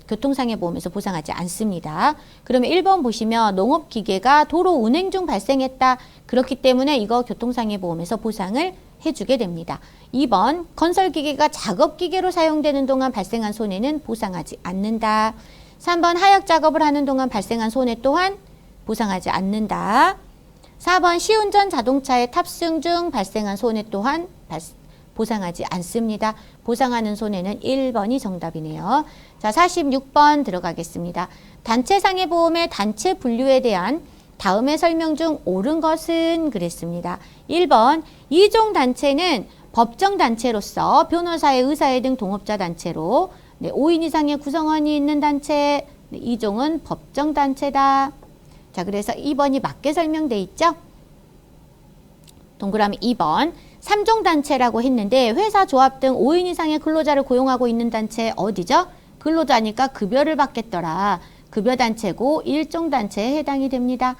교통상해보험에서 보상하지 않습니다. 그러면 1번 보시면 농업기계가 도로 운행 중 발생했다. 그렇기 때문에 이거 교통상해보험에서 보상을 해주게 됩니다. 2번 건설기계가 작업기계로 사용되는 동안 발생한 손해는 보상하지 않는다. 3번 하역작업을 하는 동안 발생한 손해 또한 보상하지 않는다. 4번 시운전 자동차의 탑승 중 발생한 손해 또한 보상하지 않습니다. 보상하는 손해는 1번이 정답이네요. 자, 46번 들어가겠습니다. 단체상해보험의 단체 분류에 대한 다음의 설명 중 옳은 것은 그랬습니다. 1번 이종 단체는 법정단체로서 변호사회, 의사회 등 동업자 단체로 5인 이상의 구성원이 있는 단체, 이종은 법정단체다. 자, 그래서 2번이 맞게 설명돼 있죠? 동그라미 2번 3종 단체라고 했는데 회사, 조합 등 5인 이상의 근로자를 고용하고 있는 단체 어디죠? 근로자니까 급여를 받겠더라. 급여단체고 1종 단체에 해당이 됩니다.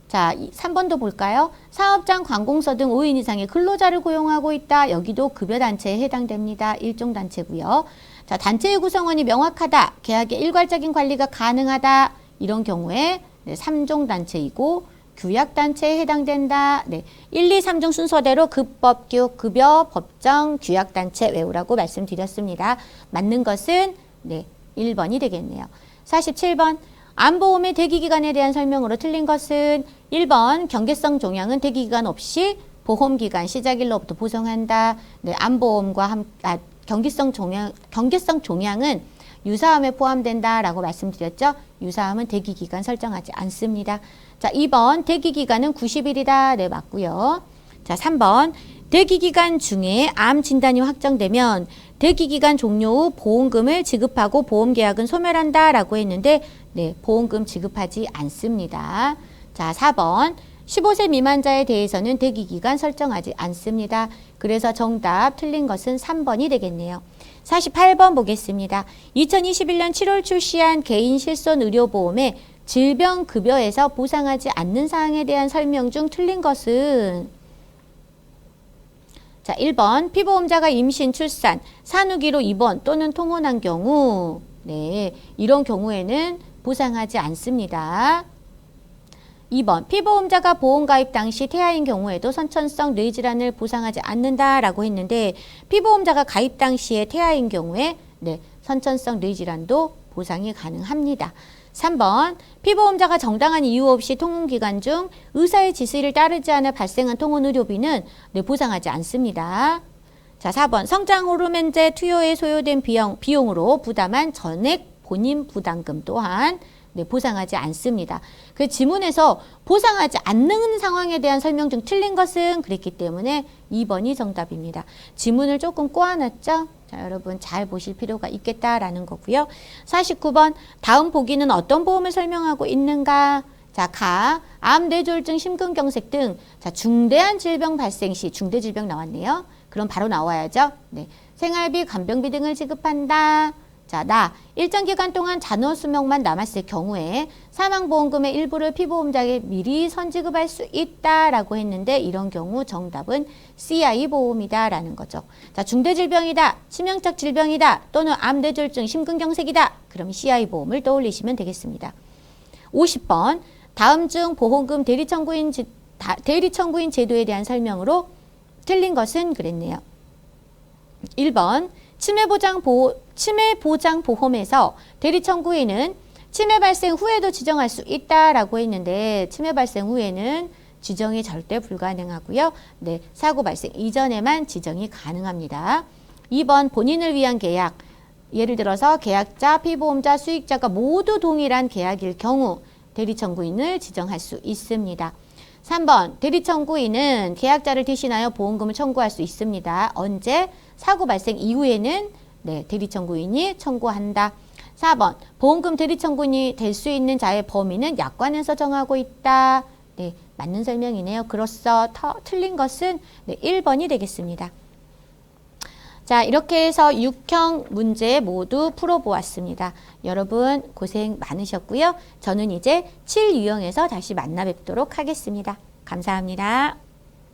자, 3번도 볼까요? 사업장, 관공서 등 5인 이상의 근로자를 고용하고 있다. 여기도 급여단체에 해당됩니다. 1종 단체고요. 자, 단체의 구성원이 명확하다. 계약의 일괄적인 관리가 가능하다. 이런 경우에 3종 단체이고 규약단체에 해당된다. 1, 2, 3종 순서대로 급법규, 급여, 법정, 규약단체 외우라고 말씀드렸습니다. 맞는 것은 1번이 되겠네요. 47번 암보험의 대기기간에 대한 설명으로 틀린 것은 1번 경계성 종양은 대기기간 없이 보험기간 시작일로부터 보상한다. 암보험과 경계성 종양은 유사암에 포함된다라고 말씀드렸죠. 유사암은 대기기간 설정하지 않습니다. 자, 2번 대기기간은 90일이다. 맞고요. 자, 3번 대기기간 중에 암 진단이 확정되면 대기기간 종료 후 보험금을 지급하고 보험계약은 소멸한다 라고 했는데 보험금 지급하지 않습니다. 자, 4번 15세 미만자에 대해서는 대기기간 설정하지 않습니다. 그래서 정답 틀린 것은 3번이 되겠네요. 48번 보겠습니다. 2021년 7월 출시한 개인 실손 의료보험의 질병급여에서 보상하지 않는 사항에 대한 설명 중 틀린 것은 자, 1번 피보험자가 임신, 출산, 산후기로 입원 또는 통원한 경우 이런 경우에는 보상하지 않습니다. 2번 피보험자가 보험가입 당시 태아인 경우에도 선천성 뇌질환을 보상하지 않는다라고 했는데 피보험자가 가입 당시에 태아인 경우에 선천성 뇌질환도 보상이 가능합니다. 3번 피보험자가 정당한 이유 없이 통원기간 중 의사의 지시를 따르지 않아 발생한 통원의료비는 보상하지 않습니다. 자, 4번 성장 호르몬제 투여에 소요된 비용으로 부담한 전액 본인 부담금 또한 보상하지 않습니다. 그 지문에서 보상하지 않는 상황에 대한 설명 중 틀린 것은 그랬기 때문에 2번이 정답입니다. 지문을 조금 꼬아놨죠? 자, 여러분 잘 보실 필요가 있겠다라는 거고요. 49번 다음 보기는 어떤 보험을 설명하고 있는가? 자, 가, 암, 뇌졸중, 심근경색 등 자, 중대한 질병 발생 시 중대질병 나왔네요. 그럼 바로 나와야죠. 생활비, 간병비 등을 지급한다. 자, 일정 기간 동안 잔원 수명만 남았을 경우에 사망보험금의 일부를 피보험자에게 미리 선지급할 수 있다라고 했는데 이런 경우 정답은 CI 보험이다라는 거죠. 자, 중대질병이다, 치명적 질병이다, 또는 암뇌졸중, 심근경색이다. 그럼 CI 보험을 떠올리시면 되겠습니다. 50번 다음 중 보험금 대리청구인 제도에 대한 설명으로 틀린 것은 그랬네요. 1번 침해보장보험에서 대리청구인은 침해 발생 후에도 지정할 수 있다라고 했는데 침해 발생 후에는 지정이 절대 불가능하고요. 네, 사고 발생 이전에만 지정이 가능합니다. 2번 본인을 위한 계약. 예를 들어서 계약자, 피보험자, 수익자가 모두 동일한 계약일 경우 대리청구인을 지정할 수 있습니다. 3번 대리청구인은 계약자를 대신하여 보험금을 청구할 수 있습니다. 언제? 사고 발생 이후에는 네, 대리청구인이 청구한다. 4번 보험금 대리청구인이 될 수 있는 자의 범위는 약관에서 정하고 있다. 네, 맞는 설명이네요. 그로써 틀린 것은 네, 1번이 되겠습니다. 자, 이렇게 해서 6형 문제 모두 풀어보았습니다. 여러분 고생 많으셨고요. 저는 이제 7유형에서 다시 만나 뵙도록 하겠습니다. 감사합니다.